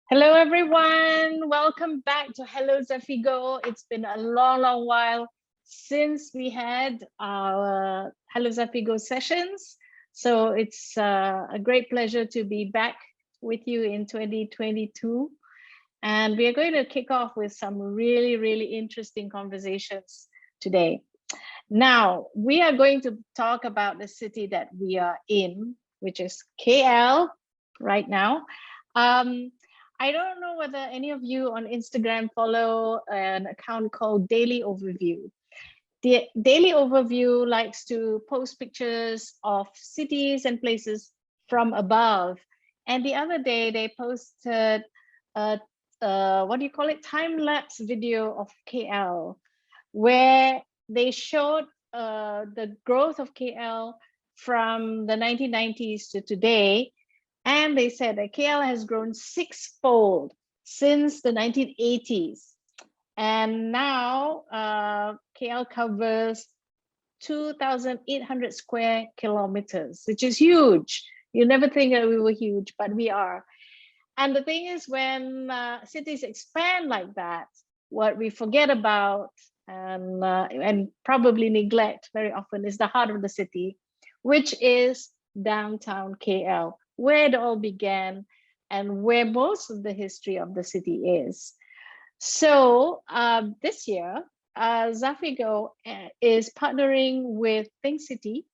Hello, everyone. Welcome back to Hello Zafigo. It's been a long while since we had our Hello Zafigo sessions. So it's a great pleasure to be back with you in 2022. And we are going to kick off with some really interesting conversations today. Now, we are going to talk about the city that we are in, which is KL right now. I don't know whether any of you on Instagram follow an account called Daily Overview. The Daily Overview likes to post pictures of cities and places from above. And the other day they posted what do you call it? Time-lapse video of KL, where they showed the growth of KL from the 1990s to today. And they said that KL has grown sixfold since the 1980s. And now KL covers 2,800 square kilometers, which is huge. You never think that we were huge, but we are. And the thing is, when cities expand like that, what we forget about and probably neglect very often is the heart of the city, which is downtown KL, where it all began and where most of the history of the city is. So this year, Zafigo is partnering with Think City,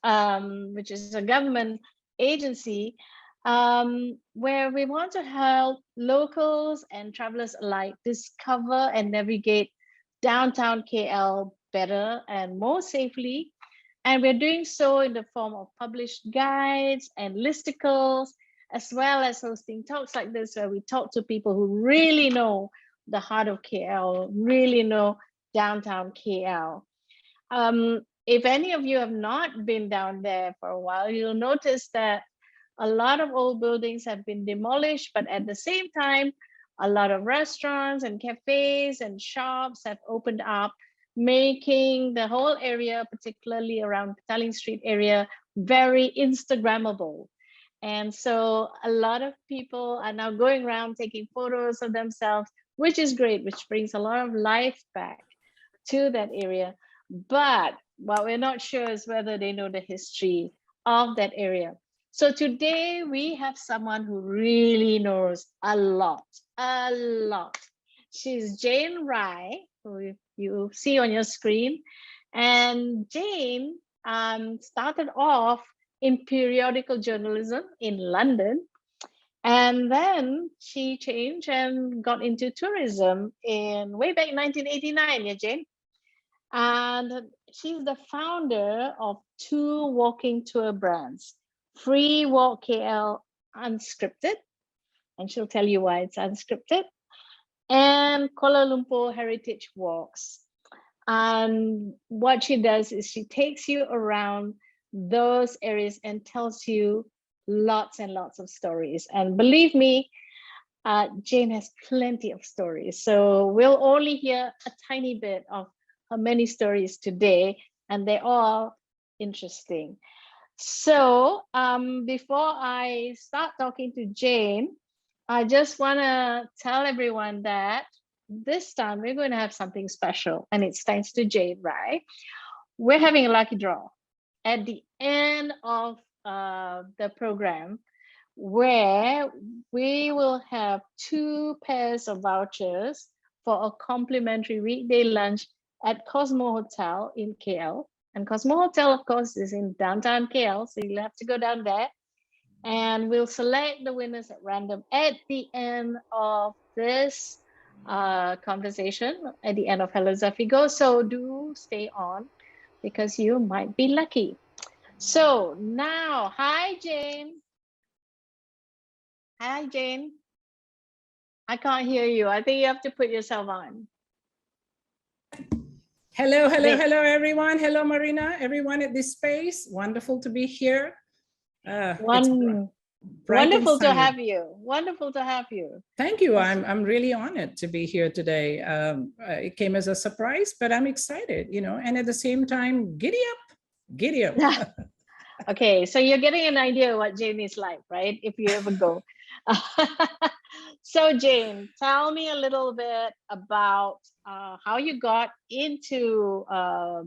which is a government agency, where we want to help locals and travelers alike discover and navigate downtown KL better and more safely. And we're doing so in the form of published guides and listicles, as well as hosting talks like this, where we talk to people who really know the heart of KL, really know downtown KL. If any of you have not been down there for a while, you'll notice that a lot of old buildings have been demolished, but at the same time, a lot of restaurants and cafes and shops have opened up, making the whole area, particularly around Petaling Street area, very Instagrammable. And so a lot of people are now going around taking photos of themselves, which is great, which brings a lot of life back to that area. But what we're not sure is whether they know the history of that area. So today we have someone who really knows a lot. She's Jane Rai, who you see on your screen. And Jane started off in periodical journalism in London. And then she changed and got into tourism in way back 1989, yeah, Jane? And she's the founder of two walking tour brands, Free Walk KL Unscripted, and she'll tell you why it's unscripted, and Kuala Lumpur Heritage Walks. And what she does is she takes you around those areas and tells you lots and lots of stories. And believe me, Jane has plenty of stories. So we'll only hear a tiny bit of her many stories today, and they're all interesting. So before I start talking to Jane, I just want to tell everyone that this time we're going to have something special, and it's thanks to Jane, right? We're having a lucky draw at the end of the program, where we will have 2 pairs of vouchers for a complimentary weekday lunch at Cosmo Hotel in KL. And Cosmo Hotel, of course, is in downtown KL, so you'll have to go down there. And we'll select the winners at random at the end of this conversation, at the end of Hello Zafigo. So do stay on, because you might be lucky. So now, hi, Jane. Hi, Jane. I can't hear you. I think you have to put yourself on. Hello, everyone. Hello, Marina, everyone at this space. Wonderful to be here. Wonderful to have you. Wonderful to have you. Thank you. I'm really honored to be here today. It came as a surprise, but I'm excited, and at the same time, giddy up. Okay, so you're getting an idea of what Jane is like, right? If you ever go. So Jane, tell me a little bit about how you got into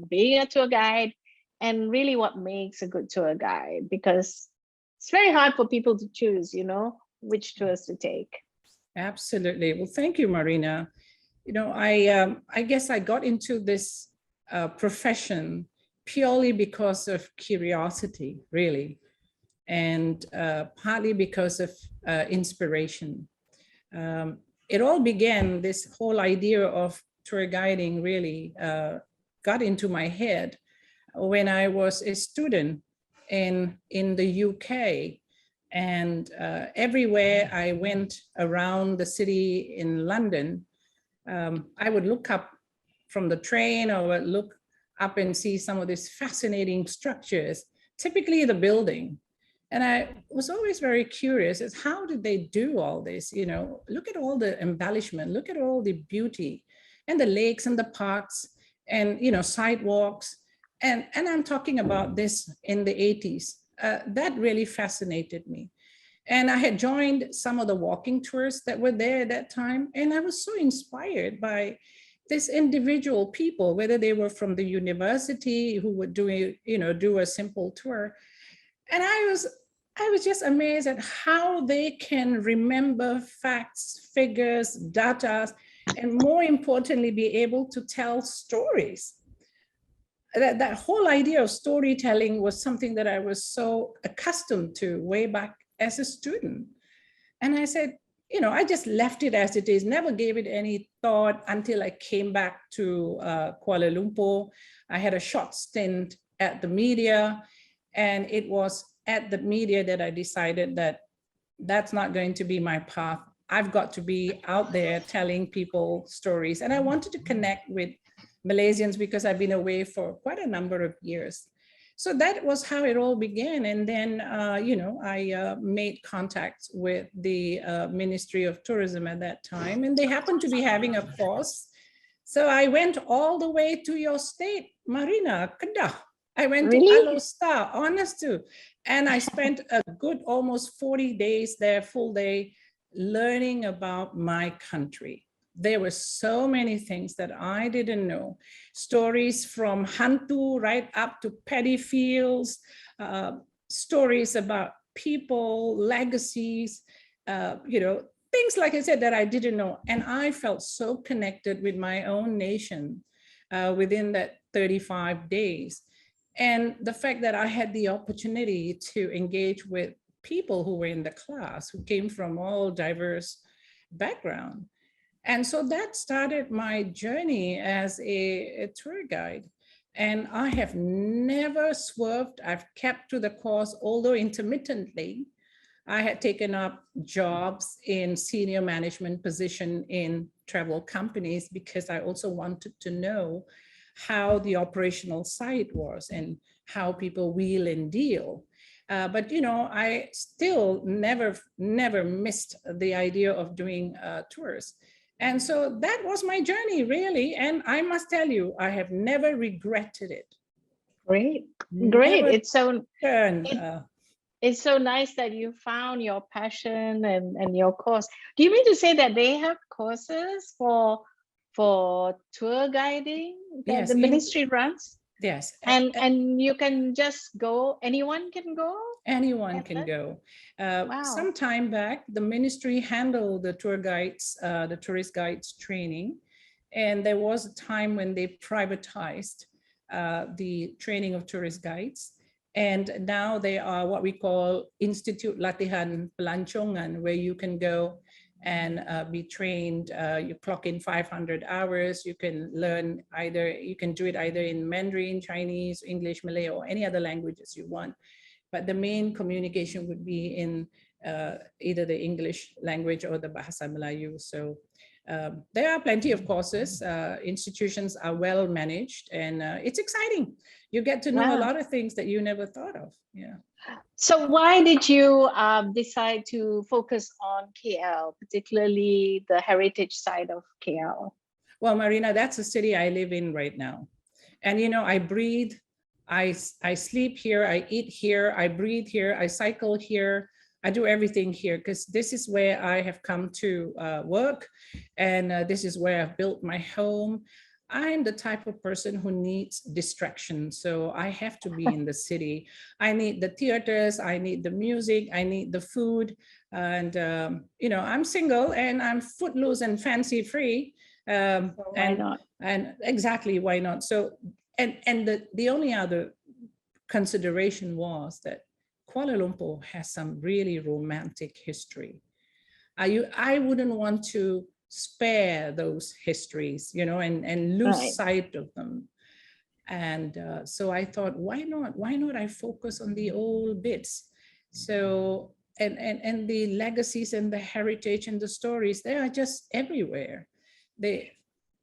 being a tour guide and really what makes a good tour guide, because it's very hard for people to choose, which tours to take. Absolutely. Well, thank you, Marina. I guess I got into this profession purely because of curiosity, really, and partly because of inspiration. It all began, this whole idea of tour guiding really got into my head when I was a student in the UK. And everywhere I went around the city in London, I would look up from the train or would look up and see some of these fascinating structures, typically the building. And I was always very curious as how did they do all this? Look at all the embellishment, look at all the beauty and the lakes and the parks and, sidewalks. And I'm talking about this in the 80s. That really fascinated me. And I had joined some of the walking tours that were there at that time. And I was so inspired by this individual people, whether they were from the university who would do a simple tour. And I was just amazed at how they can remember facts, figures, data, and more importantly, be able to tell stories. That whole idea of storytelling was something that I was so accustomed to way back as a student. And I said, I just left it as it is, never gave it any thought until I came back to Kuala Lumpur. I had a short stint at the media, and it was at the media that I decided that that's not going to be my path. I've got to be out there telling people stories. And I wanted to connect with Malaysians because I've been away for quite a number of years. So that was how it all began. And then, I made contacts with the Ministry of Tourism at that time, and they happened to be having a course. So I went all the way to your state, Marina, Kedah. I went to Really? Alostar, honest to, and I spent a good almost 40 days there, full day, learning about my country. There were so many things that I didn't know. Stories from hantu right up to paddy fields, stories about people, legacies, things like I said that I didn't know. And I felt so connected with my own nation within that 35 days. And the fact that I had the opportunity to engage with people who were in the class, who came from all diverse backgrounds. And so that started my journey as a tour guide. And I have never swerved. I've kept to the course, although intermittently. I had taken up jobs in senior management position in travel companies because I also wanted to know how the operational side was and how people wheel and deal. But I still never missed the idea of doing tours. And so that was my journey, really. And I must tell you, I have never regretted it. Great. Never It's so turned, it's so nice that you found your passion and your course. Do you mean to say that they have courses for tour guiding that yes, the ministry runs? yes. And you can just go, anyone can go? Anyone can go. Wow. Some time back, the ministry handled the tour guides, the tourist guides training. And there was a time when they privatized the training of tourist guides. And now they are what we call Institute Latihan Pelancongan, where you can go and be trained. You clock in 500 hours. You can learn you can do it either in Mandarin, Chinese, English, Malay, or any other languages you want. But the main communication would be in either the English language or the Bahasa Melayu. So there are plenty of courses. Institutions are well managed, and it's exciting. You get to know a lot of things that you never thought of. Yeah. So why did you decide to focus on KL, particularly the heritage side of KL? Well, Marina, that's the city I live in right now. And, I breathe, I sleep here, I eat here, I breathe here, I cycle here. I do everything here because this is where I have come to work, and this is where I've built my home. I'm the type of person who needs distraction. So I have to be in the city. I need the theaters, I need the music, I need the food. And, you know, I'm single and I'm footloose and fancy free. So why not? And exactly, why not? So, and the only other consideration was that Kuala Lumpur has some really romantic history. I wouldn't want to spare those histories, you know, and lose sight of them. And so I thought, why not? Why not I focus on the old bits? So, and the legacies and the heritage and the stories, they are just everywhere. They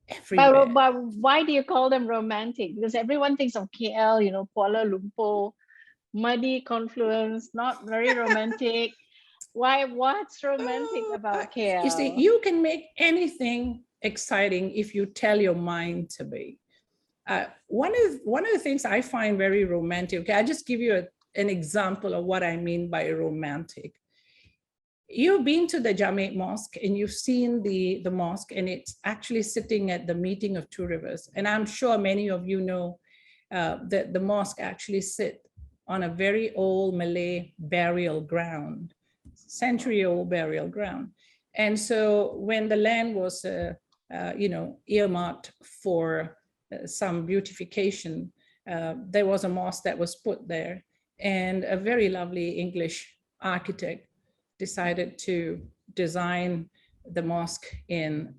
everywhere. But why do you call them romantic? Because everyone thinks of KL, you know, Kuala Lumpur, muddy confluence, not very romantic. What's romantic about KL? You see, you can make anything exciting if you tell your mind to be. One of the things I find very romantic, okay, I'll just give you an example of what I mean by romantic. You've been to the Jamek Mosque and you've seen the mosque, and it's actually sitting at the meeting of two rivers. And I'm sure many of you know that the mosque actually sits on a very old Malay burial ground, century-old burial ground. And so when the land was, you know, earmarked for some beautification, there was a mosque that was put there, and a very lovely English architect decided to design the mosque in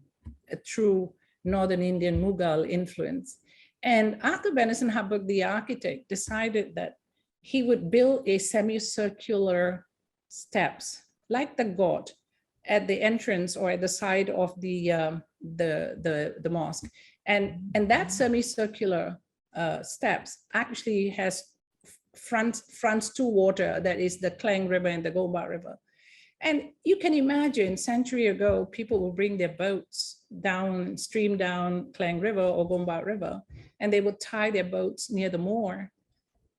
a true Northern Indian Mughal influence. And Arthur Benison Hubbard, the architect, decided that he would build a semicircular steps like the god at the entrance or at the side of the mosque. And that semicircular steps actually has fronts to water, that is the Klang River and the Gombak River. And you can imagine, a century ago, people would bring their boats down, stream down Klang River or Gombak River, and they would tie their boats near the moor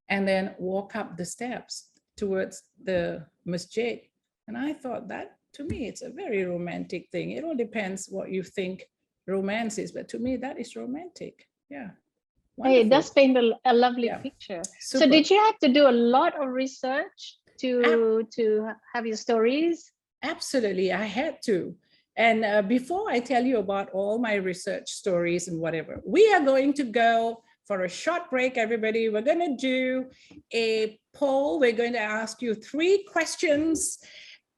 and then walk up the steps towards the masjid. And I thought that, to me, it's a very romantic thing. It all depends what you think romance is, but to me, that is romantic. Yeah. Hey, it does paint a lovely picture. Super. So did you have to do a lot of research to have your stories? Absolutely, I had to. And before I tell you about all my research stories and whatever, we are going to go for a short break, everybody. We're going to do a poll. We're going to ask you 3 questions,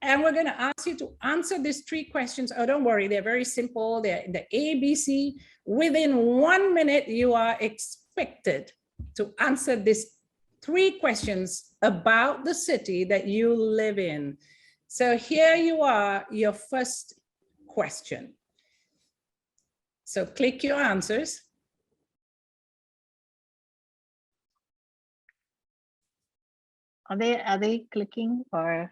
and we're going to ask you to answer these 3 questions. Oh, don't worry, they're very simple. They're in the ABC. Within 1 minute, you are expected to answer these 3 questions about the city that you live in. So here you are, your first question. So click your answers. Are they clicking, or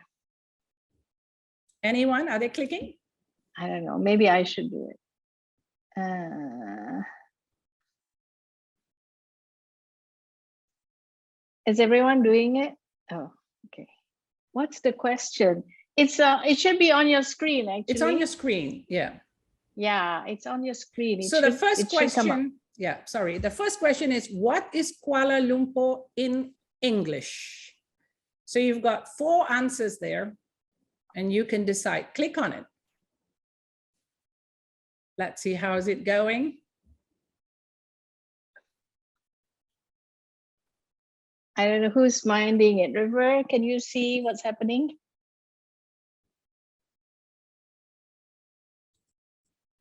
anyone? Are they clicking? I don't know. Maybe I should do it. Is everyone doing it? Oh, okay. What's the question? It should be on your screen, actually. It's on your screen, yeah. Yeah, it's on your screen. So the first question, the first question is, what is Kuala Lumpur in English? So you've got 4 answers there, and you can decide. Click on it. Let's see, how is it going? I don't know who's minding it. River, can you see what's happening?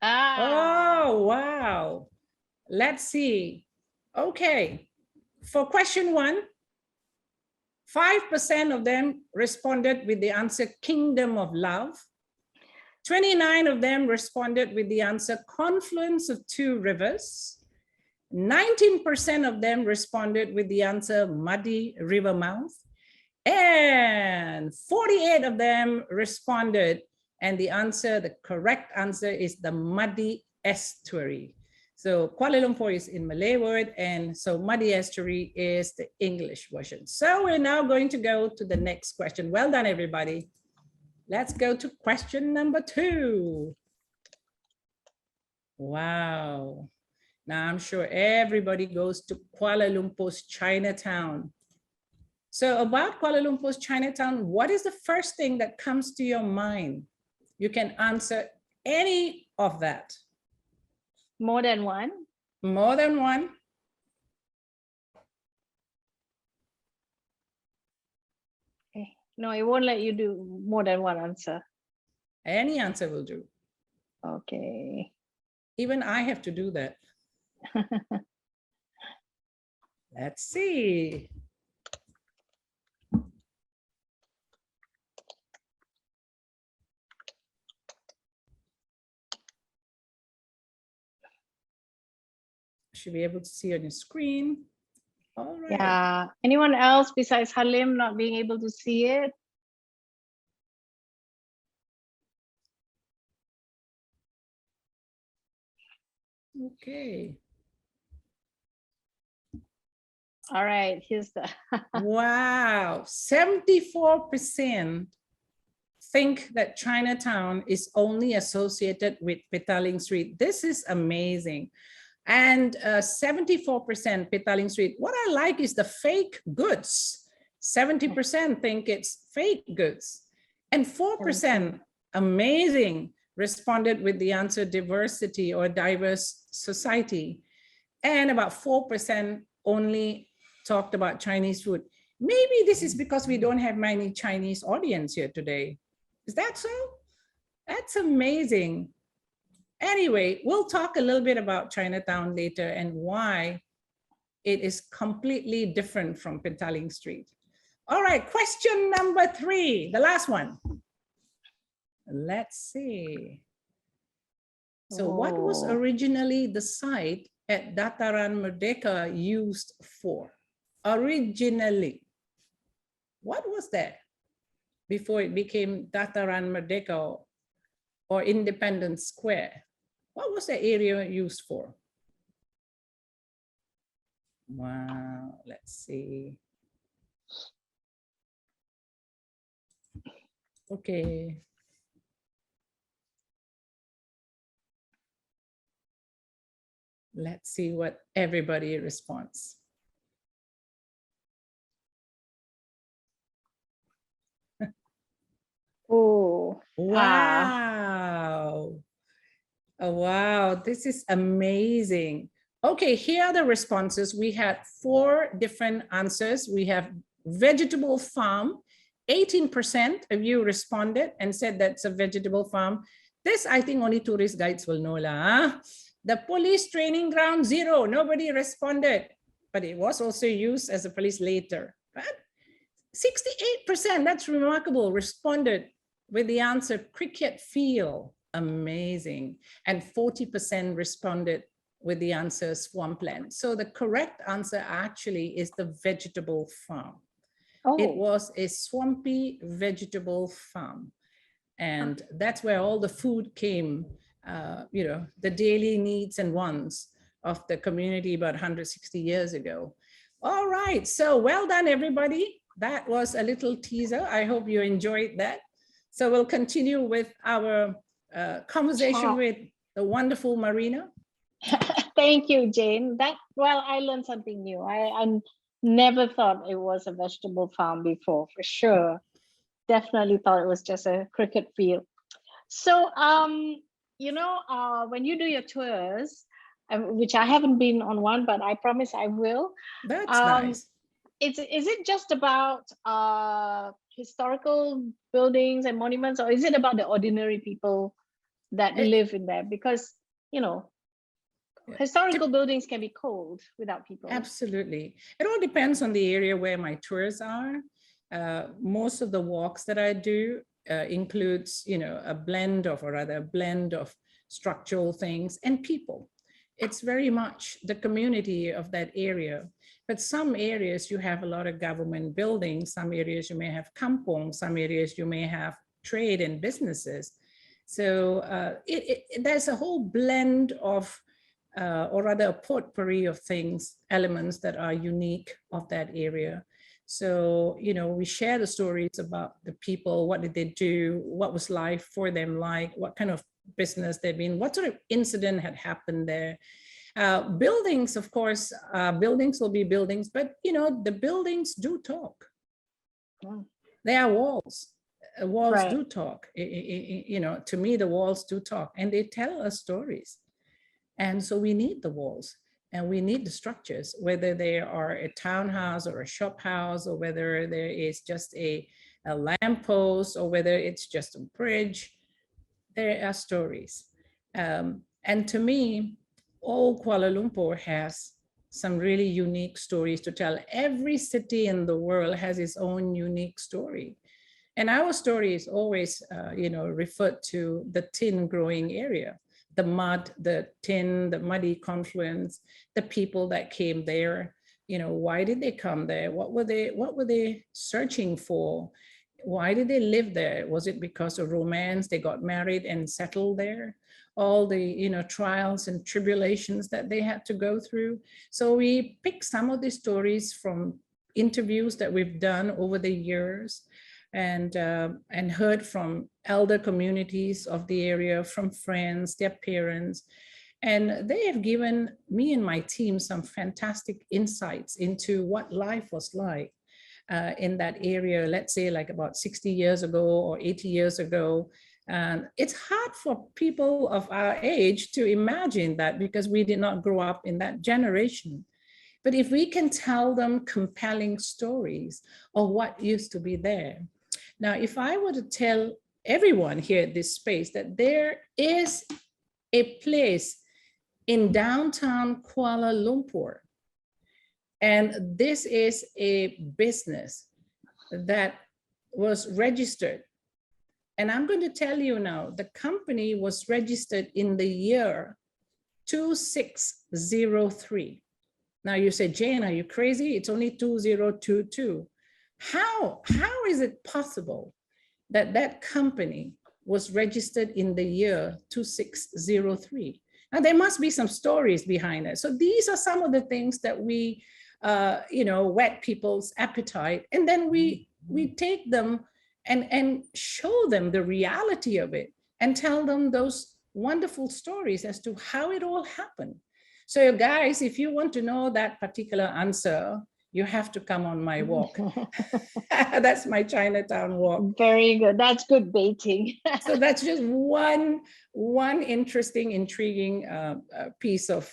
Oh, wow. Let's see. Okay. For question 1, 5% of them responded with the answer Kingdom of Love. 29 of them responded with the answer Confluence of Two Rivers. 19% of them responded with the answer Muddy River Mouth. And 48 of them responded, and the correct answer is the Muddy Estuary. So Kuala Lumpur is in Malay word, and so Muddy Estuary is the English version. So we're now going to go to the next question. Well done, everybody. Let's go to question number 2. Wow. Now I'm sure everybody goes to Kuala Lumpur's Chinatown. So about Kuala Lumpur's Chinatown, what is the first thing that comes to your mind? You can answer any of that. More than one? More than one? Okay. No, it won't let you do more than one answer. Any answer will do. Okay. Even I have to do that. Let's see. Should be able to see on your screen. All right. Yeah. Anyone else besides Halim not being able to see it? Okay. All right, here's the Wow, 74% think that Chinatown is only associated with Petaling Street. This is amazing. And 74% Petaling Street. What I like is the fake goods. 70% think it's fake goods. And 4%, amazing, responded with the answer diversity or diverse society. And about 4% only talked about Chinese food. Maybe this is because we don't have many Chinese audience here today. Is that so? That's amazing. Anyway, we'll talk a little bit about Chinatown later and why it is completely different from Petaling Street. All right, question number 3, the last one. Let's see. So what was originally the site at Dataran Merdeka used for? Originally, what was that before it became Dataran Merdeka or Independence Square? What was the area used for? Wow, let's see. Okay. Let's see what everybody responds. Oh, wow. Oh, wow, this is amazing. Okay, here are the responses. We had 4 different answers. We have vegetable farm. 18% of you responded and said that's a vegetable farm. This, I think only tourist guides will know lah. The police training ground, 0. Nobody responded, but it was also used as a police later. But 68%, that's remarkable, responded with the answer cricket field. Amazing. And 40% responded with the answer swampland. So the correct answer actually is the vegetable farm. It was a swampy vegetable farm. And that's where all the food came, you know, the daily needs and wants of the community about 160 years ago. All right, so well done, everybody. That was a little teaser. I hope you enjoyed that. So we'll continue with our conversation with the wonderful Marina. Thank you, Jane. Well, I learned something new. I never thought it was a vegetable farm before, for sure. Definitely thought it was just a cricket field. So, you know, when you do your tours, which I haven't been on one, but I promise I will. That's nice. Is it just about historical buildings and monuments, or is it about the ordinary people that live in there? Because, you know, historical buildings can be cold without people. Absolutely. It all depends on the area where my tours are. Most of the walks that I do includes, you know, a blend of structural things and people. It's very much the community of that area. But some areas you have a lot of government buildings, some areas you may have kampong, some areas you may have trade and businesses. So there's a whole blend of or rather a potpourri of things, elements that are unique of that area. So, you know, we share the stories about the people, what did they do, what was life for them like, what kind of business they've been, what sort of incident had happened there. Buildings, of course, buildings will be buildings, but, you know, the buildings do talk. Yeah. They are walls. Walls Right. do talk. You know, to me, the walls do talk, and they tell us stories. And so we need the walls and we need the structures, whether they are a townhouse or a shop house, or whether there is just a lamppost, or whether it's just a bridge. There are stories. And to me, all Kuala Lumpur has some really unique stories to tell. Every city in the world has its own unique story. And our story is always, you know, referred to the tin growing area, the mud, the tin, the muddy confluence, the people that came there. You know, why did they come there? What were they searching for? Why did they live there? Was it because of romance? They got married and settled there? All the, you know, trials and tribulations that they had to go through. So we pick some of the stories from interviews that we've done over the years, and heard from elder communities of the area, from friends, their parents. And they have given me and my team some fantastic insights into what life was like in that area, let's say like about 60 years ago or 80 years ago. And it's hard for people of our age to imagine that, because we did not grow up in that generation. But if we can tell them compelling stories of what used to be there. Now, if I were to tell everyone here at this space that there is a place in downtown Kuala Lumpur, and this is a business that was registered. And I'm going to tell you now, the company was registered in the year 2603. Now you say, Jane, are you crazy? It's only 2022. How is it possible that that company was registered in the year 2603? Now there must be some stories behind it. So these are some of the things that we, you know, whet people's appetite, and then we take them and show them the reality of it, and tell them those wonderful stories as to how it all happened. So guys, if you want to know that particular answer, you have to come on my walk. That's my Chinatown walk. Very good. That's good baiting. So that's just one interesting, intriguing piece of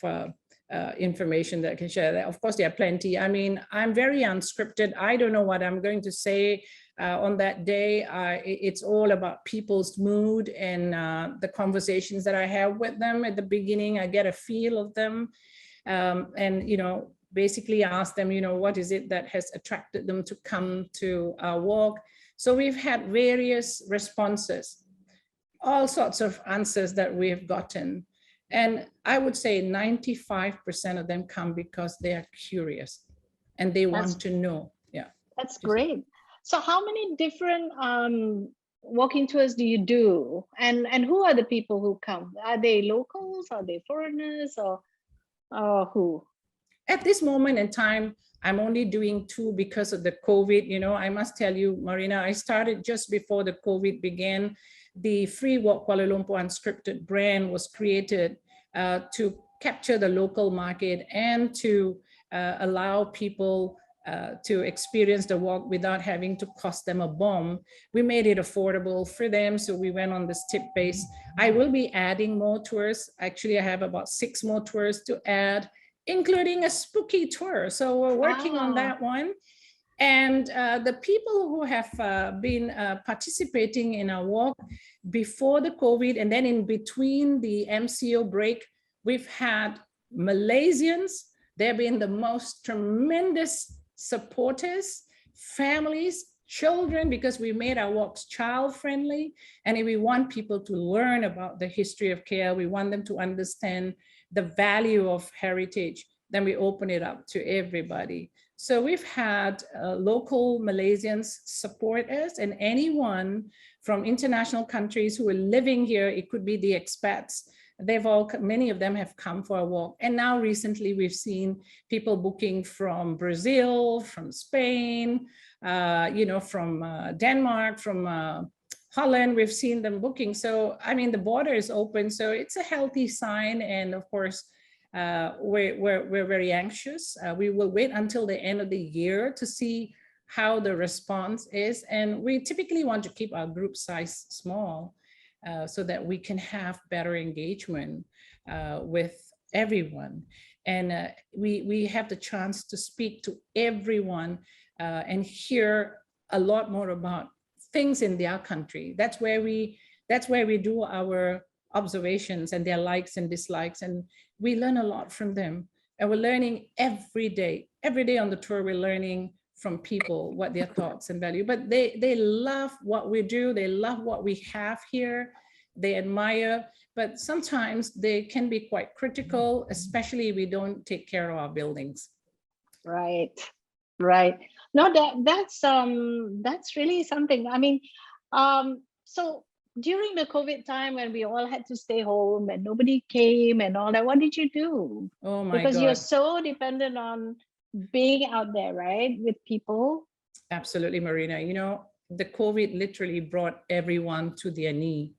information that I can share. Of course, there are plenty. I mean, I'm very unscripted. I don't know what I'm going to say on that day. It's all about people's mood and the conversations that I have with them at the beginning. I get a feel of them, and, you know, basically ask them, you know, what is it that has attracted them to come to our walk. So we've had various responses, all sorts of answers that we have gotten. And I would say 95% of them come because they are curious and they want to know. Yeah. That's great. So how many different walking tours do you do? And who are the people who come? Are they locals? Are they foreigners? Or who? At this moment in time, I'm only doing 2 because of the COVID. You know, I must tell you, Marina, I started just before the COVID began. The Free Walk Kuala Lumpur Unscripted brand was created to capture the local market and to allow people to experience the walk without having to cost them a bomb. We made it affordable for them, so we went on this tip base. I will be adding more tours. Actually, I have about 6 more tours to add, including a spooky tour. So we're working on that one. And the people who have been participating in our walk before the COVID and then in between the MCO break, we've had Malaysians. They've been the most tremendous supporters, families, children, because we made our walks child friendly. And we want people to learn about the history of KL. We want them to understand the value of heritage. Then we open it up to everybody. So we've had local Malaysians support us, and anyone from international countries who are living here, it could be the expats Many of them have come for a walk. And now recently we've seen people booking from Brazil, from Spain, from Denmark, from Holland. We've seen them booking. So, I mean, the border is open. So it's a healthy sign. And of course, we're very anxious. We will wait until the end of the year to see how the response is. And we typically want to keep our group size small so that we can have better engagement with everyone. And we have the chance to speak to everyone and hear a lot more about things in their country. That's where we do our observations and their likes and dislikes, and we learn a lot from them. And we're learning every day on the tour. We're learning from people what their thoughts and value, but they love what we do. They love what we have here. They admire, but sometimes they can be quite critical, especially if we don't take care of our buildings. Right. No, that's really something. I mean, so during the COVID time when we all had to stay home and nobody came and all that, what did you do? Oh my God. Because you're so dependent on being out there, right, with people. Absolutely, Marina. You know, the COVID literally brought everyone to their knee.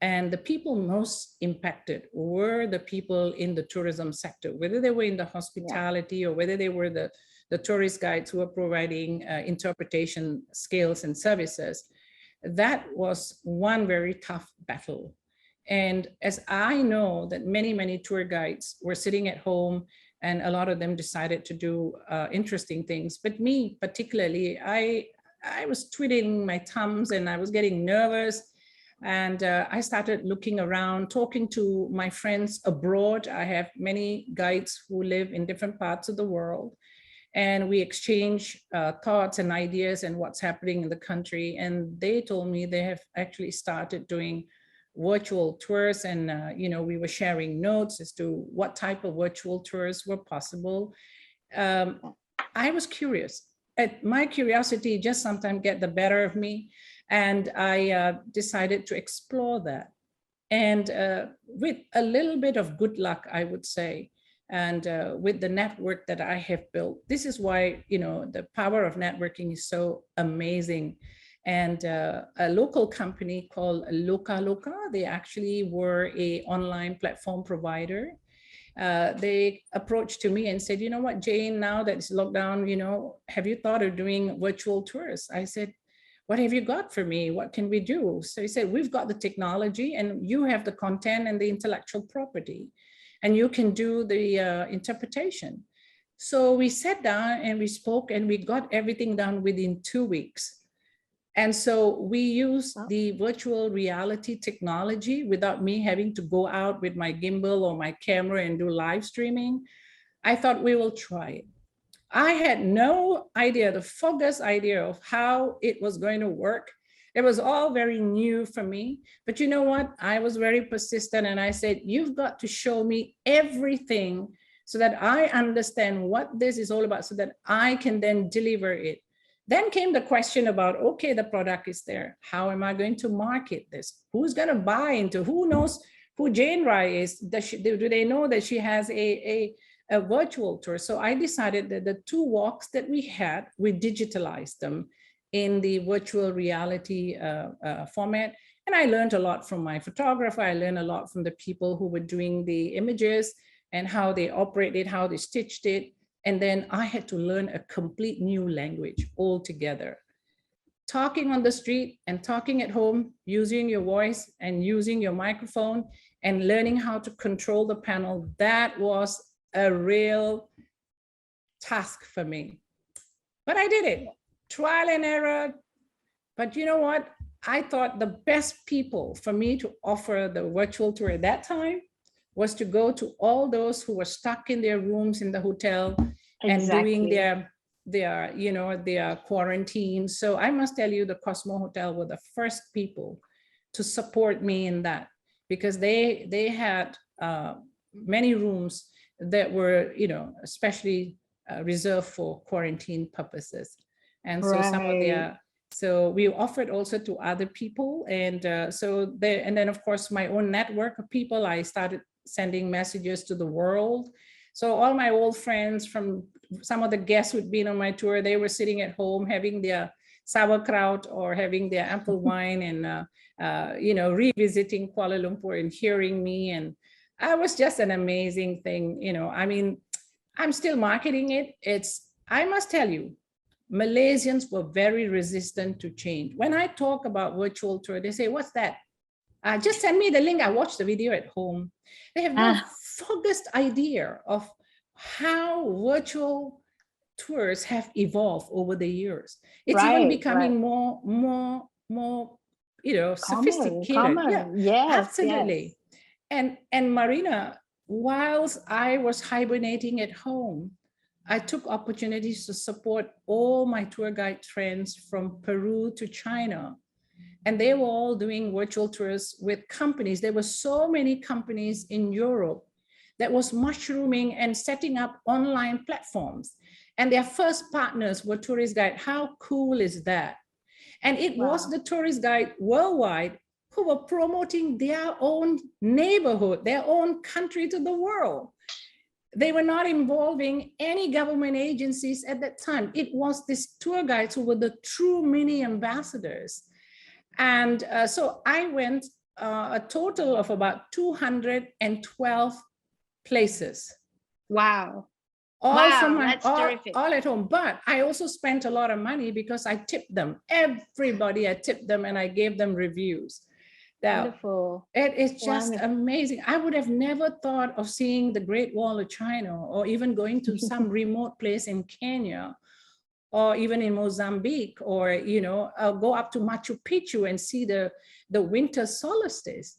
And the people most impacted were the people in the tourism sector, whether they were in the hospitality or whether they were the tourist guides who were providing interpretation skills and services. That was one very tough battle. And as I know that many tour guides were sitting at home, and a lot of them decided to do interesting things. But me particularly, I was twiddling my thumbs and I was getting nervous. And I started looking around, talking to my friends abroad. I have many guides who live in different parts of the world. And we exchange thoughts and ideas and what's happening in the country. And they told me they have actually started doing virtual tours. And, we were sharing notes as to what type of virtual tours were possible. I was curious. My curiosity just sometimes get the better of me. And I decided to explore that. And with a little bit of good luck, I would say, and with the network that I have built, this is why, the power of networking is so amazing. And a local company called Loka, they actually were an online platform provider. They approached to me and said, you know what, Jane, now that it's lockdown, have you thought of doing virtual tours? I said, what have you got for me? What can we do? So he said, we've got the technology and you have the content and the intellectual property, and you can do the interpretation. So we sat down and we spoke and we got everything done within 2 weeks. And so we used the virtual reality technology without me having to go out with my gimbal or my camera and do live streaming. I thought we will try it. I had no idea, the foggiest idea of how it was going to work. It was all very new for me. But you know what? I was very persistent and I said, you've got to show me everything so that I understand what this is all about so that I can then deliver it. Then came the question about, okay, the product is there. How am I going to market this? Who's going to buy into? Who knows who Jane Rai is? Do they know that she has a virtual tour? So I decided that the 2 walks that we had, we digitalized them in the virtual reality format. And I learned a lot from my photographer. I learned a lot from the people who were doing the images and how they operated, how they stitched it. And then I had to learn a complete new language altogether. Talking on the street and talking at home, using your voice and using your microphone and learning how to control the panel, that was a real task for me. But I did it, trial and error. But you know what? I thought the best people for me to offer the virtual tour at that time was to go to all those who were stuck in their rooms in the hotel and doing their quarantine. So I must tell you, the Cosmo Hotel were the first people to support me in that, because they had many rooms that were, especially reserved for quarantine purposes. And so some of So we offered also to other people. And and then of course, my own network of people, I started sending messages to the world. So all my old friends from some of the guests who'd been on my tour, they were sitting at home having their sauerkraut or having their apple wine and, revisiting Kuala Lumpur and hearing me. And it was just an amazing thing. I mean, I'm still marketing it. I must tell you, Malaysians were very resistant to change. When I talk about virtual tour, they say, what's that? Just send me the link. I watched the video at home. They have no foggiest idea of how virtual tours have evolved over the years. It's even becoming more sophisticated. Common. Yeah, Yes, absolutely. yes. And Marina, whilst I was hibernating at home, I took opportunities to support all my tour guide friends from Peru to China. And they were all doing virtual tours with companies. There were so many companies in Europe that was mushrooming and setting up online platforms. And their first partners were tourist guide. How cool is that? And it was the tourist guide worldwide who were promoting their own neighborhood, their own country to the world. They were not involving any government agencies at that time. It was these tour guides who were the true mini ambassadors. And so I went a total of about 212 places. Wow. All from that's terrific. all at home. But I also spent a lot of money because I tipped them. Everybody, I tipped them and I gave them reviews. Wonderful. It is just amazing. I would have never thought of seeing the Great Wall of China or even going to some remote place in Kenya or even in Mozambique or, go up to Machu Picchu and see the winter solstice.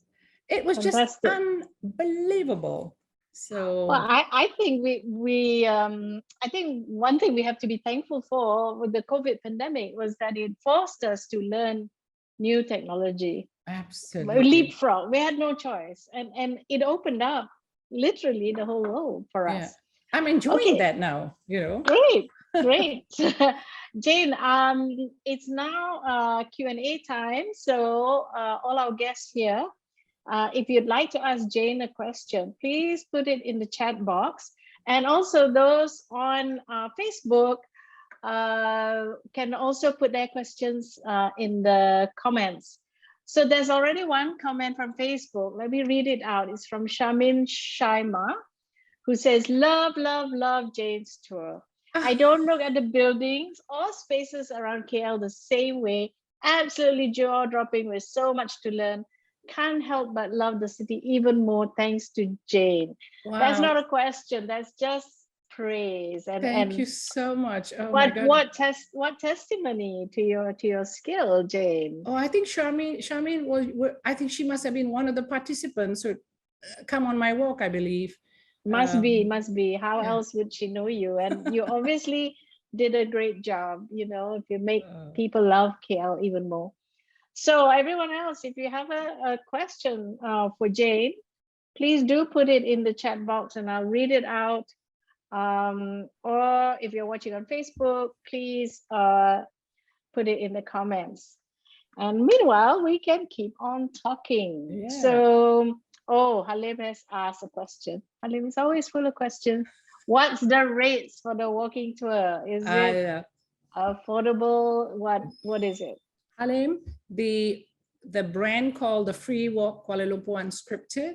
It was just unbelievable. So I think I think one thing we have to be thankful for with the COVID pandemic was that it forced us to learn new technology. Absolutely. Leapfrog. We had no choice. And it opened up literally the whole world for us. I'm enjoying that now, Great. Jane, it's now Q&A time. So all our guests here, if you'd like to ask Jane a question, please put it in the chat box. And also those on Facebook can also put their questions in the comments. So there's already one comment from Facebook. Let me read it out. It's from Shamin Shaima, who says, love Jane's tour. I don't look at the buildings or spaces around KL the same way. Absolutely jaw-dropping with so much to learn. Can't help but love the city even more thanks to Jane. Wow. That's not a question. That's just praise. And thank you so much. Oh what testimony to your skill, Jane? Oh, I think Charmaine I think she must have been one of the participants who come on my walk, I believe. Must be. How else would she know you? And you obviously did a great job, if you make people love KL even more. So everyone else, if you have a question for Jane, please do put it in the chat box and I'll read it out. Or if you're watching on Facebook, please put it in the comments. And meanwhile, we can keep on talking. Yeah. So, Halim has asked a question. Halim is always full of questions. What's the rates for the walking tour? Is it affordable? What is it? Halim, the brand called the Free Walk Kuala Lumpur Unscripted.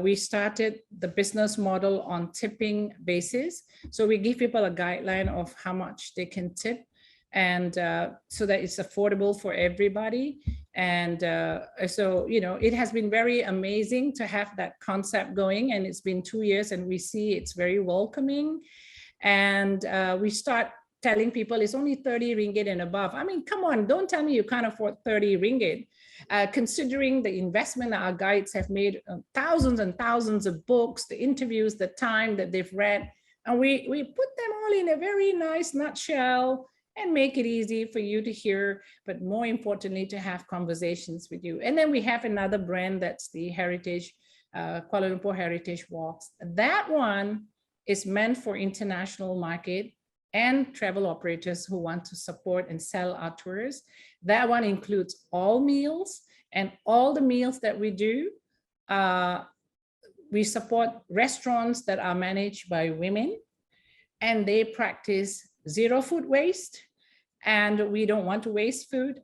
We started the business model on tipping basis. So we give people a guideline of how much they can tip, and so that it's affordable for everybody. And so, it has been very amazing to have that concept going, and it's been 2 years and we see it's very welcoming. And we start telling people it's only 30 ringgit and above. I mean, come on, don't tell me you can't afford 30 ringgit. Considering the investment our guides have made, thousands and thousands of books, the interviews, the time that they've read, and we put them all in a very nice nutshell and make it easy for you to hear, but more importantly, to have conversations with you. And then we have another brand that's the Heritage, Kuala Lumpur Heritage Walks. That one is meant for international market, and travel operators who want to support and sell our tours. That one includes all meals, and all the meals that we do, we support restaurants that are managed by women, and they practice zero food waste, and we don't want to waste food.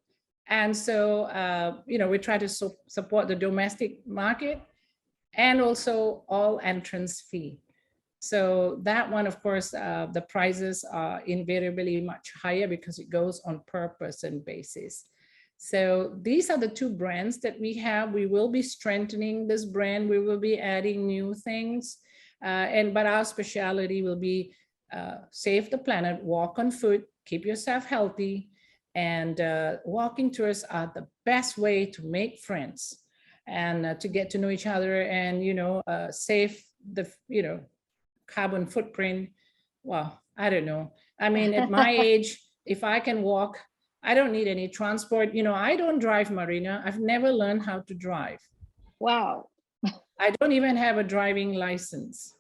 And so, we try to support the domestic market, and also all entrance fee. So that one, of course, the prices are invariably much higher because it goes on per person basis. So these are the two brands that we have. We will be strengthening this brand. We will be adding new things. But our specialty will be save the planet, walk on foot, keep yourself healthy. And walking tours are the best way to make friends and to get to know each other, and save the carbon footprint. Well, I don't know. I mean, at my age, if I can walk, I don't need any transport. I don't drive, Marina. I've never learned how to drive. Wow. I don't even have a driving license.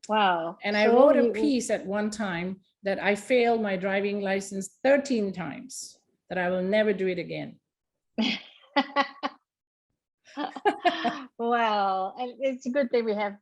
Wow. And I wrote a piece at one time that I failed my driving license 13 times, that I will never do it again. Well, and it's a good thing we have,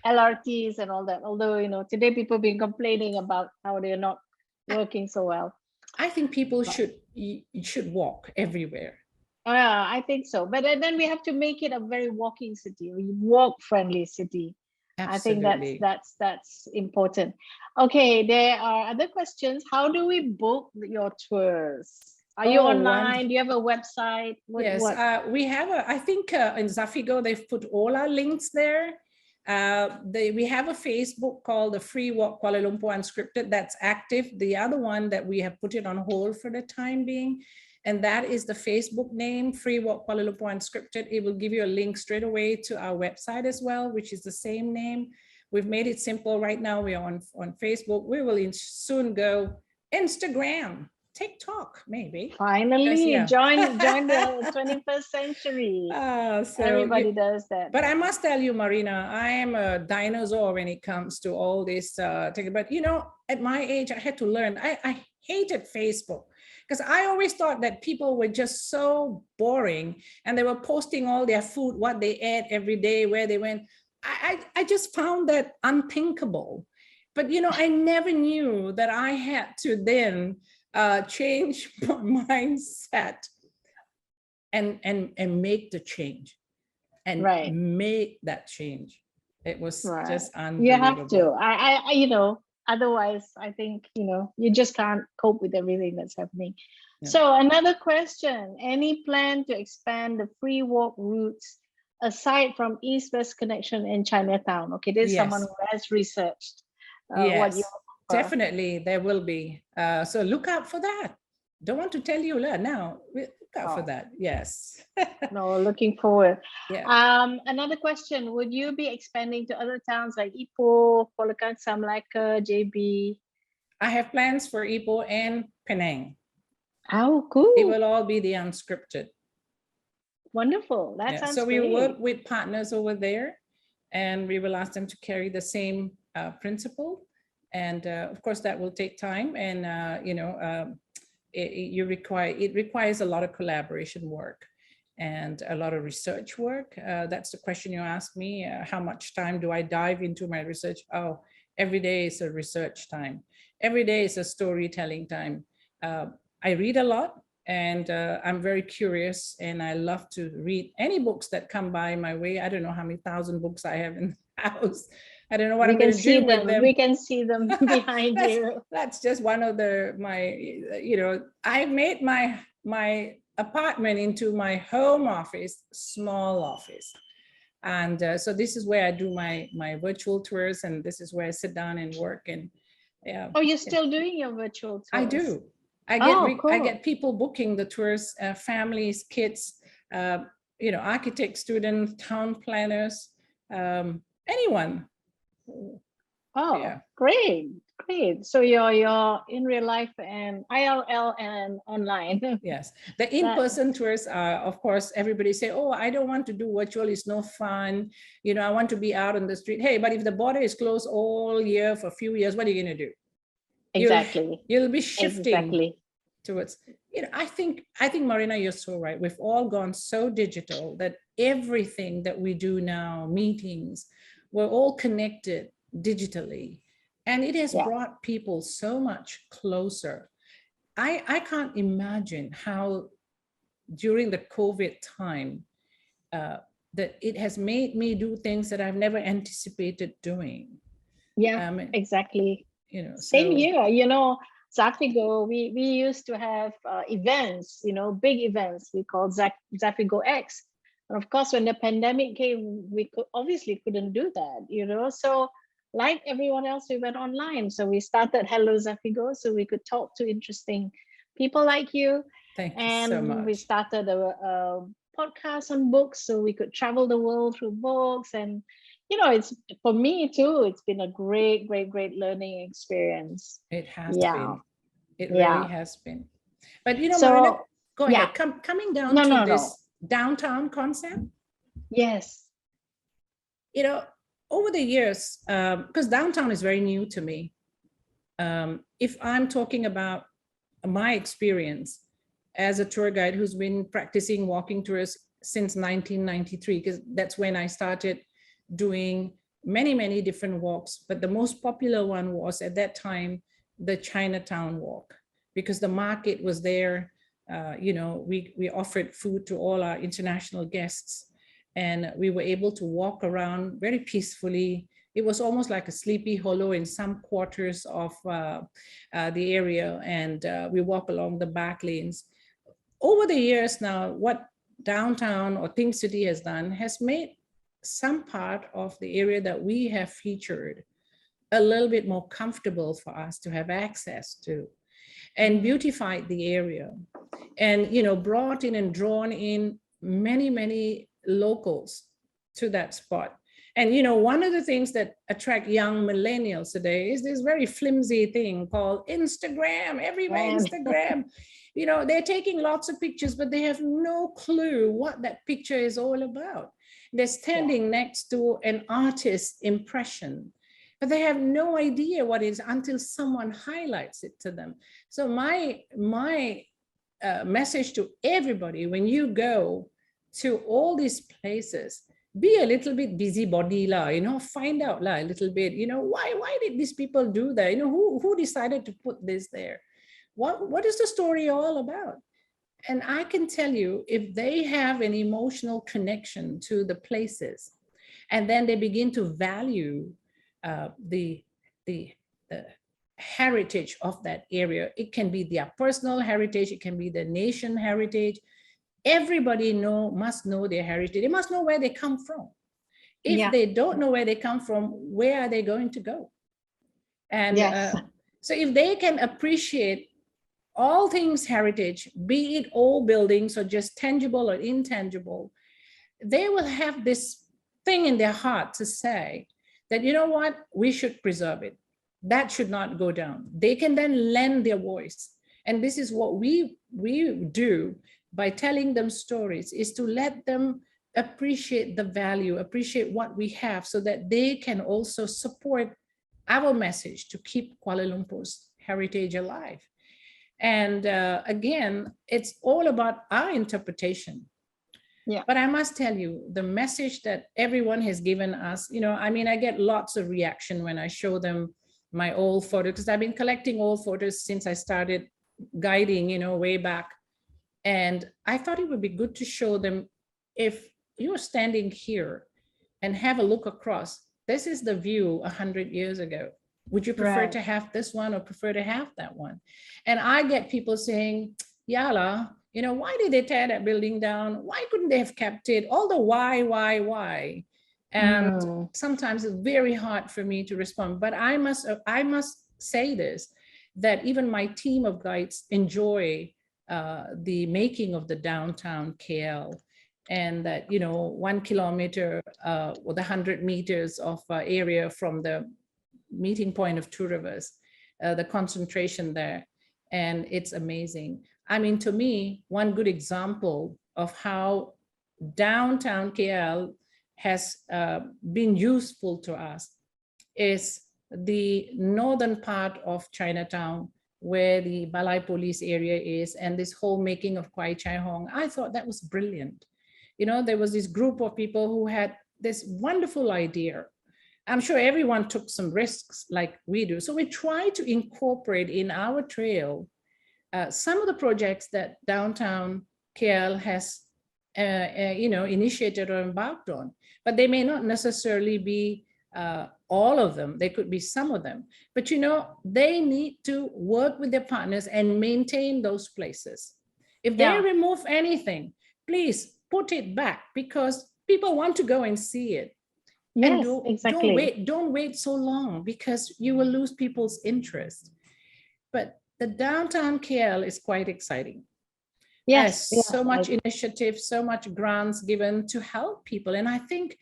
LRTs and all that. Although, today people have been complaining about how they're not working so well. I think people should walk everywhere. Yeah, I think so. But then we have to make it a very walking city, a walk-friendly city. Absolutely. I think that's important. Okay, there are other questions. How do we book your tours? Are you online? Do you have a website? Yes, we have I think in Zafigo, they've put all our links there. We have a Facebook called the Free Walk Kuala Lumpur Unscripted that's active. The other one that we have put it on hold for the time being, and that is the Facebook name, Free Walk Kuala Lumpur Unscripted. It will give you a link straight away to our website as well, which is the same name. We've made it simple. Right now we are on Facebook. We will soon go Instagram, TikTok, maybe. Finally, join the 21st century. So everybody does that. But I must tell you, Marina, I am a dinosaur when it comes to all this. But at my age, I had to learn. I hated Facebook because I always thought that people were just so boring, and they were posting all their food, what they ate every day, where they went. I just found that unthinkable. But I never knew that I had to then change my mindset and make the change and make that change. It was just unbelievable. You have to. I otherwise I think you just can't cope with everything that's happening. Yeah. So another question: any plan to expand the free walk routes aside from East-West connection in Chinatown? Okay, this is someone who has researched what you. Definitely, there will be. So look out for that. Don't want to tell you now. Look out for that. Yes. No, looking forward. Yeah. Another question: would you be expanding to other towns like Ipoh, Kuala Kangsar, Melaka, JB? I have plans for Ipoh and Penang. Oh, cool! It will all be the unscripted. Wonderful. That sounds so great. We work with partners over there, and we will ask them to carry the same principle. And of course, that will take time, and it requires a lot of collaboration work and a lot of research work. That's the question you asked me. How much time do I dive into my research? Oh, every day is a research time. Every day is a storytelling time. I read a lot, and I'm very curious, and I love to read any books that come by my way. I don't know how many thousand books I have in the house. I don't know what I'm going to do with them. We can see them behind you. That's just one of I made my apartment into my home office, small office. And so this is where I do my virtual tours, and this is where I sit down and work. And oh, you're still doing your virtual tours? I do. I get people booking the tours, families, kids, architects, students, town planners, anyone. Oh, great. So you're in real life and IRL and online. Yes, the in-person tours are, of course, everybody say, oh, I don't want to do virtual, it's no fun. I want to be out on the street. Hey, but if the border is closed all year for a few years, what are you going to do? exactly, you'll be shifting exactly. towards, I think Marina, you're so right. We've all gone so digital that everything that we do now, meetings, we're all connected digitally. And it has Yeah, brought people so much closer. I can't imagine how during the COVID time uh, that it has made me do things that I've never anticipated doing. yeah, Um, exactly. Same so here. Zafigo, we used to have events, big events we call Zafigo X. And of course, when the pandemic came, we obviously couldn't do that. So like everyone else, we went online. So we started Hello Zafigo so we could talk to interesting people like you. thank you so And we much. started a podcast on books so we could travel the world through books. And it's for me too, it's been a great, great, great learning experience. It has Yeah, been. It really yeah. has been. But Marina, So go yeah, ahead. Coming down no, to no, no. this downtown concept, Yes. you know, over the years, because downtown is very new to me. If I'm talking about my experience as a tour guide who's been practicing walking tours since 1993, because that's when I started doing many, many different walks. But the most popular one was at that time, the Chinatown walk, because the market was there. We offered food to all our international guests, and we were able to walk around very peacefully. It was almost like a sleepy hollow in some quarters of the area, and we walk along the back lanes. Over the years now, what downtown or Think City has done has made some part of the area that we have featured a little bit more comfortable for us to have access to, and beautified the area, and brought in and drawn in many, many locals to that spot. And one of the things that attract young millennials today is this very flimsy thing called Instagram. Everywhere And Instagram. They're taking lots of pictures, but they have no clue what that picture is all about. They're yeah, standing next to an artist's impression, but they have no idea what it is until someone highlights it to them. So my message to everybody: when you go to all these places, be a little bit busybody lah, find out lah a little bit, why did these people do that? Who decided to put this there? What is the story all about? And I can tell you, if they have an emotional connection to the places, and then they begin to value the heritage of that area. It can be their personal heritage, it can be the nation heritage. Everybody must know their heritage. They must know where they come from. If yeah, they don't know where they come from, where are they going to go? And yes, so if they can appreciate all things heritage, be it old buildings or just tangible or intangible, they will have this thing in their heart to say that, what, we should preserve it. That should not go down. They can then lend their voice. And this is what we do by telling them stories, is to let them appreciate the value, appreciate what we have, so that they can also support our message to keep Kuala Lumpur's heritage alive. And again, it's all about our interpretation. yeah, But I must tell you, the message that everyone has given us, I get lots of reaction when I show them my old photos, because I've been collecting old photos since I started guiding, way back. And I thought it would be good to show them, if you're standing here and have a look across, this is the view 100 years ago. Would you prefer right. to have this one or prefer to have that one? And I get people saying, Yala, why did they tear that building down? Why couldn't they have kept it? All the why? And sometimes it's very hard for me to respond. But I must say this, that even my team of guides enjoy the making of the downtown KL, and that 1 kilometer or the 100 meters of area from the meeting point of two rivers, the concentration there, and it's amazing. I mean, to me, one good example of how downtown KL has been useful to us is the northern part of Chinatown, where the Balai police area is, and this whole making of Kwai Chai Hong. I thought that was brilliant. You know, there was this group of people who had this wonderful idea. I'm sure everyone took some risks like we do. So we try to incorporate in our trail some of the projects that downtown KL has initiated or embarked on, but they may not necessarily be all of them. They could be some of them, but they need to work with their partners and maintain those places. If they remove anything, please put it back, because people want to go and see it. Yes, and exactly. don't wait so long, because you will lose people's interest. But the downtown KL is quite exciting. Yes, There's so much initiative, so much grants given to help people. And I think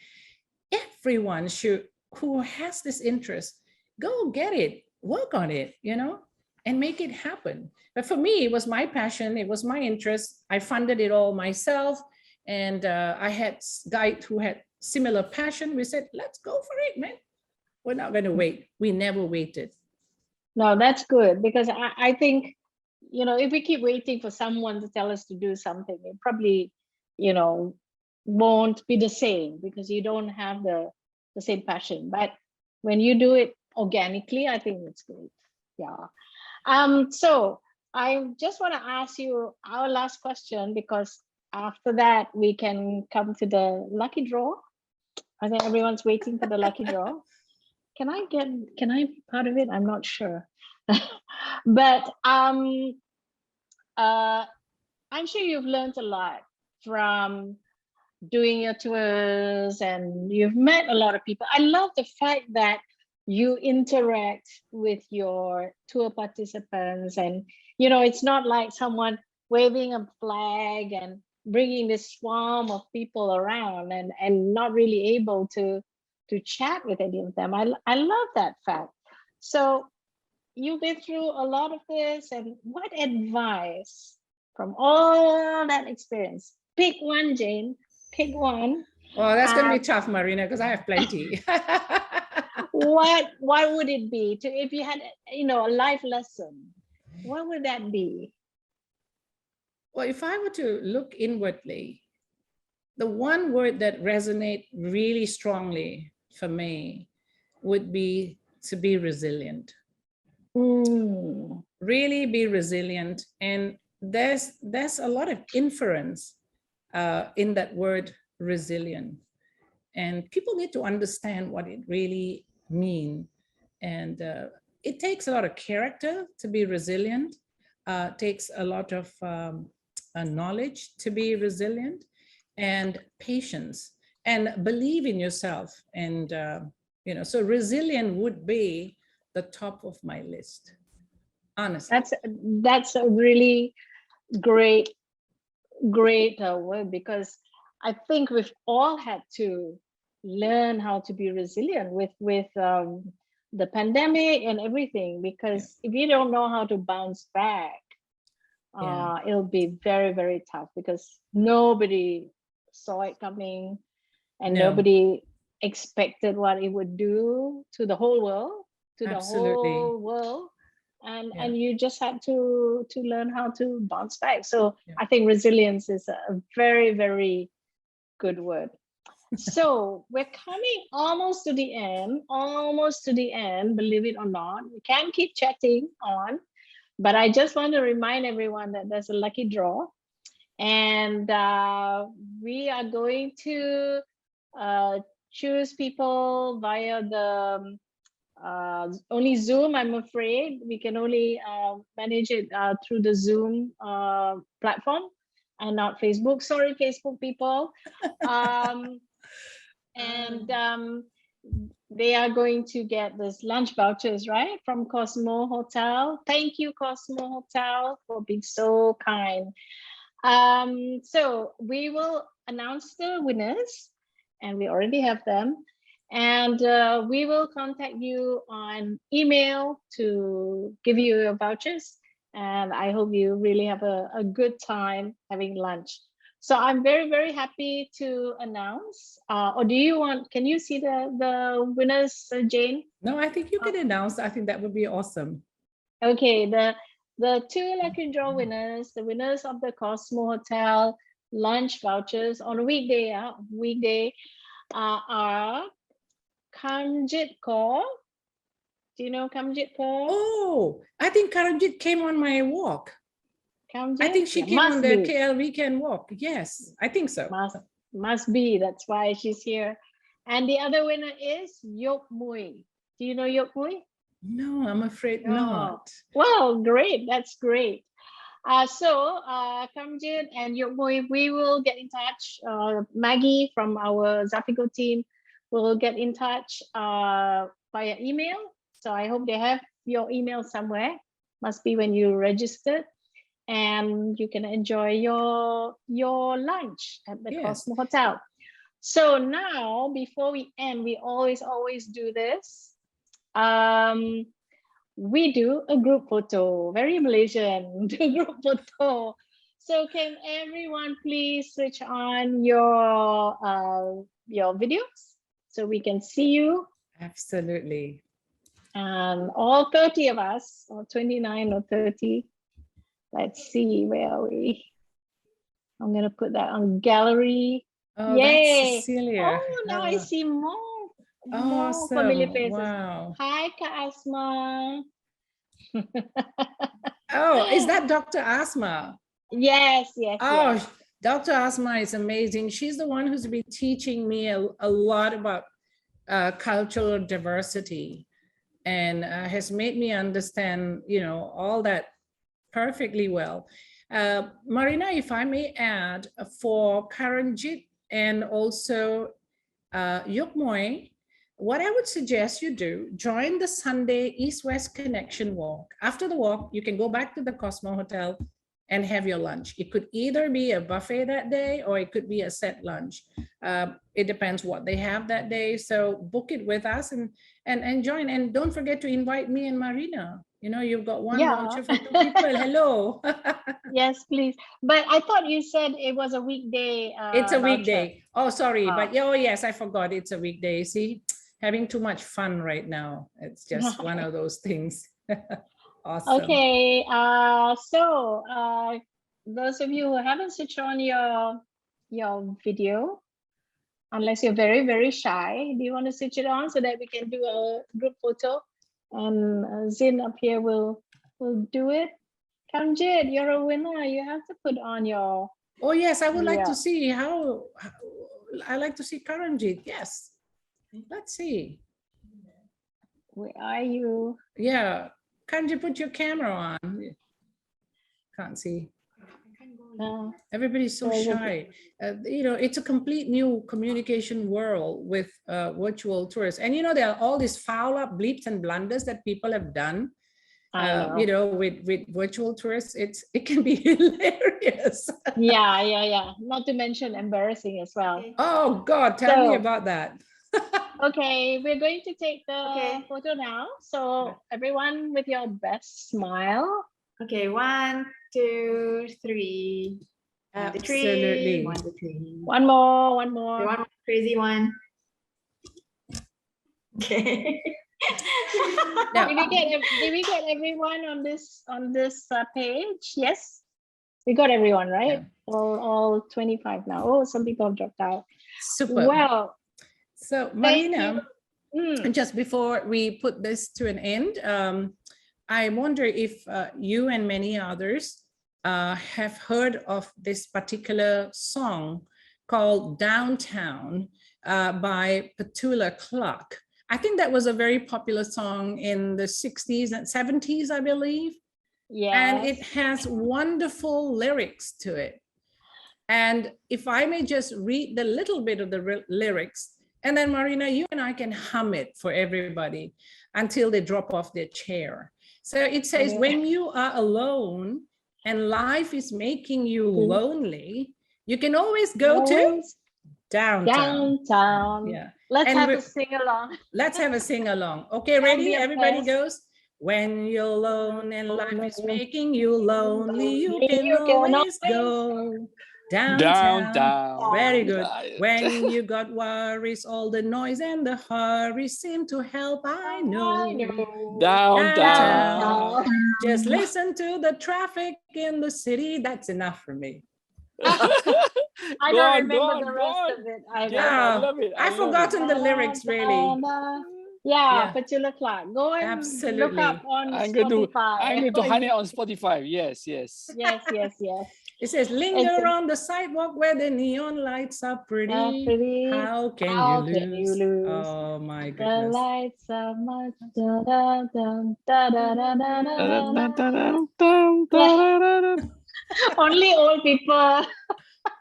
everyone should, who has this interest, go get it, work on it, and make it happen. But for me, it was my passion. It was my interest. I funded it all myself. And I had guides who had similar passion. We said, let's go for it, man. We're not going to wait. We never waited. No, that's good, because I think, if we keep waiting for someone to tell us to do something, it probably, won't be the same, because you don't have the same passion. But when you do it organically, I think it's great. Yeah. So I just want to ask you our last question, because after that we can come to the lucky draw. I think everyone's waiting for the lucky draw. Can I be part of it? I'm not sure. But I'm sure you've learned a lot from doing your tours, and you've met a lot of people. I love the fact that you interact with your tour participants, and it's not like someone waving a flag and bringing this swarm of people around and not really able to chat with any of them. I love that fact. So you've been through a lot of this, and what advice from all that experience? Pick one, Jane. Pick one. Oh, that's going to be tough, Marina, because I have plenty. What would it be if you had a life lesson? What would that be? Well, if I were to look inwardly, the one word that resonates really strongly for me would be to be resilient. Really be resilient. And there's a lot of inference in that word resilient. And people need to understand what it really means. And it takes a lot of character to be resilient. Takes a lot of knowledge to be resilient, and patience, and believe in yourself. And so resilient would be the top of my list, honestly. That's a really great word, because I think we've all had to learn how to be resilient with the pandemic and everything, because if you don't know how to bounce back, it'll be very, very tough, because nobody saw it coming, and nobody expected what it would do to the whole world, and you just had to learn how to bounce back. So I think resilience is a very, very good word. So we're coming almost to the end, believe it or not. We can keep chatting on, but I just want to remind everyone that there's a lucky draw, and we are going to choose people via the only Zoom. I'm afraid we can only manage it through the Zoom platform and not Facebook. Sorry, Facebook people. And they are going to get this lunch vouchers, right, from Cosmo Hotel. Thank you, Cosmo Hotel, for being so kind. So we will announce the winners, and we already have them. And we will contact you on email to give you your vouchers. And I hope you really have a good time having lunch So I'm very, very happy to announce, or do you want, can you see the winners, Jane? No, I think you can announce. I think that would be awesome. Okay, the two lucky draw winners, the winners of the Cosmo Hotel lunch vouchers on a weekday, are Kamjit Kaur. Do you know Kamjit Kaur? Oh, I think Karanjit came on my walk. Kamjit? I think she Yeah, came on must the be. KL weekend walk. Yes, I think so. Must be. That's why she's here. And the other winner is Yok Mui. Do you know Yok Mui? No, I'm afraid No. not. Well, great. That's great. So Kamjit and Yok Mui, we will get in touch. Maggie from our Zafigo team will get in touch via email. So I hope they have your email somewhere. Must be when you registered. And you can enjoy your lunch at the Cosmo Hotel. So now, before we end, we always do this. We do a group photo, very Malaysian, do group photo. So can everyone please switch on your videos so we can see you? Absolutely. And all 30 of us, or 29 or 30. Let's see, where are we? I'm gonna put that on gallery. Oh, Yay! that's Cecilia. Oh, now I see more Awesome. familiar faces. Wow. Hi, Kak Asma. Oh, is that Dr. Asma? Yes. Oh, yes. Dr. Asma is amazing. She's the one who's been teaching me a lot about cultural diversity, and has made me understand, all that perfectly well. Marina, if I may add, for Karanjit and also Yukmoy, what I would suggest you do, join the Sunday East-West Connection Walk. After the walk, you can go back to the Cosmo Hotel and have your lunch. It could either be a buffet that day or it could be a set lunch. It depends what they have that day. So book it with us and join. And don't forget to invite me and Marina. You've got one voucher for 2 people. Hello. Yes, please. But I thought you said it was a weekday. It's a weekday. Voucher. Oh, sorry. But yes, I forgot it's a weekday. See, having too much fun right now. It's just one of those things. Awesome. Okay. So those of you who haven't switched on your video, unless you're very, very shy, do you want to switch it on so that we can do a group photo? And Zin up here will do it. Kamjit, you're a winner. You have to put on your. Oh yes, I would like to see how. I like to see Karanjit. Yes, let's see. Where are you? Yeah, Karanjit, put your camera on. Can't see. Everybody's so shy. It's a complete new communication world with virtual tours. And there are all these foul up bleeps and blunders that people have done. With virtual tours, it can be hilarious. Yeah. Not to mention embarrassing as well. Oh God, tell me about that. Okay, we're going to take the photo now. So everyone with your best smile. Okay, 1, 2, 3. Absolutely. 1, 2, 3. One more. One more crazy one. Okay. Now, did we get everyone on this page? Yes, we got everyone, right? Yeah. All 25 now. Oh, some people have dropped out. Super. Well, so Marina, just before we put this to an end, I wonder if you and many others have heard of this particular song called Downtown by Petula Clark. I think that was a very popular song in the 60s and 70s, I believe. Yeah. And it has wonderful lyrics to it. And if I may just read the little bit of the lyrics, and then Marina, you and I can hum it for everybody until they drop off their chair. So it says, when you are alone and life is making you lonely, you can always go to downtown. Yeah. Let's have a sing along. Let's have a sing along. Okay, ready? Everybody goes. When you're alone and life is making you lonely, you can always go Downtown. Downtown. Very good. When you got worries, all the noise and the hurry seem to help, I know. Downtown. Just listen to the traffic in the city. That's enough for me. I Go don't on, remember go on, the go rest on. of it. I Yeah, I Wow. love it. I I've love forgotten the lyrics, really. Yeah, Yeah. Petula Clark. Go and look Absolutely. up on I'm going to Spotify. hunt it on Spotify. Yes, yes. Yes, yes, yes. It says, linger on the sidewalk where the neon lights are pretty. Pretty. How can How you can you lose? lose? Oh my The goodness. lights are much. Da, da, da, da, da, da, da, da, da. Only old people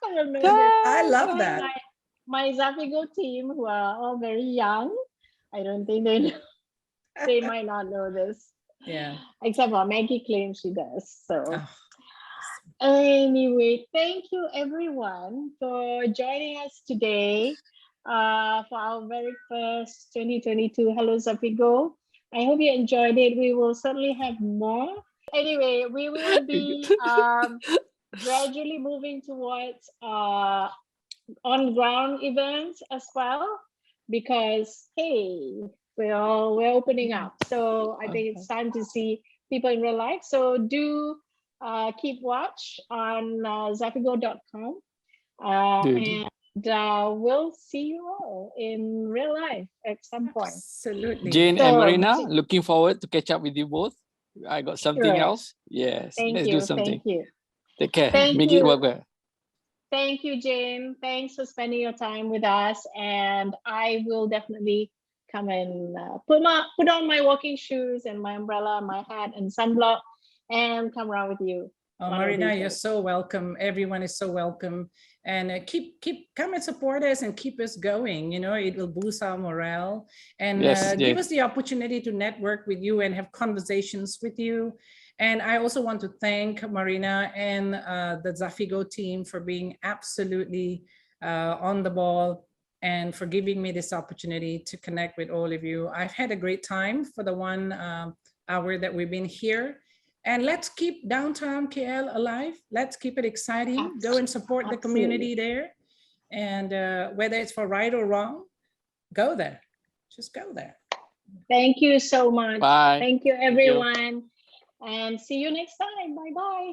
will know this. I love that. My Zafigo team, who are all very young, I don't think they know. They might not know this. Yeah. Except for Maggie claims she does. So Oh, anyway, thank you everyone for joining us today for our very first 2022 Hello Zafigo. I hope you enjoyed it. We will certainly have more. Anyway, we will be gradually moving towards on-ground events as well, because hey, we're opening up. So I think it's time to see people in real life. So do keep watch on zafigo.com and we'll see you all in real life at some point. absolutely. Jane So, and Marina, looking forward to catch up with you both. I got something Sure. else. Yes, Thank let's you. do something. Thank you. Take care. Thank Make you. it work well. Thank you, Jane. Thanks for spending your time with us. And I will definitely come and put on my walking shoes and my umbrella, my hat and sunblock, and come around with you. Oh, Marina, you're so welcome. Everyone is so welcome. And keep come and support us and keep us going. You know, it will boost our morale and give us the opportunity to network with you and have conversations with you. And I also want to thank Marina and the Zafigo team for being absolutely on the ball and for giving me this opportunity to connect with all of you. I've had a great time for the 1 hour that we've been here. And let's keep downtown KL alive. Let's keep it exciting. Go and support the community there. And whether it's for right or wrong, go there. Just go there. Thank you so much. Bye. Thank you, everyone. And see you next time. Bye-bye.